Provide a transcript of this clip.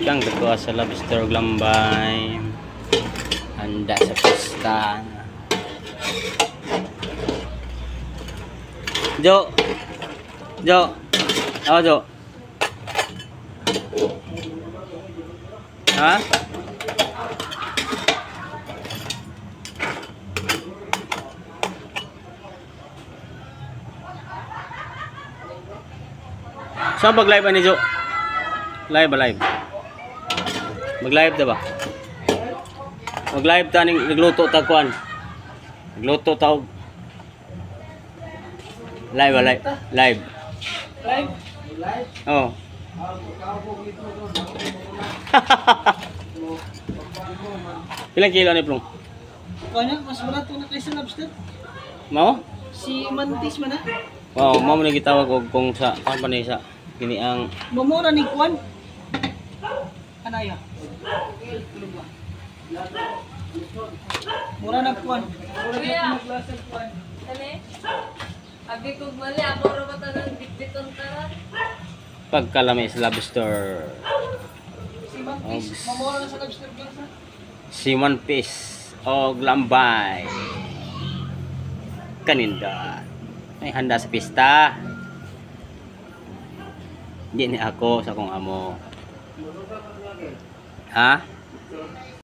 Kang dako sa lobster glambay. Handa sa pista. Jo. Jo. Oh, Jo. Ha? Saan mag-live ani Jo? Live ba live? Mag-live da ba? Mag-live ta ning nagluto ta kuan. Nagluto ta og live ba live? Live. Live? Live? Oh. Ilang kilo ni Plong? Kanya, mas barato na kayo sa lobster. Mao? Si Mantis man na. Wow, mao man gitawag og kung sa company sa kini ang Mamura ni Kwan. Anaya. Mura na Kwan. Mura na naglasag Kwan. Kani? Abi ko mali ako ra bata nang bitbiton tara. pagkalami sa lobster. Si Mantis, mamura na sa lobster glass na. Si One Piece o Glambay. Kaninda. Ay handa sa pista. Hindi ni ako sa kong amo. Ha?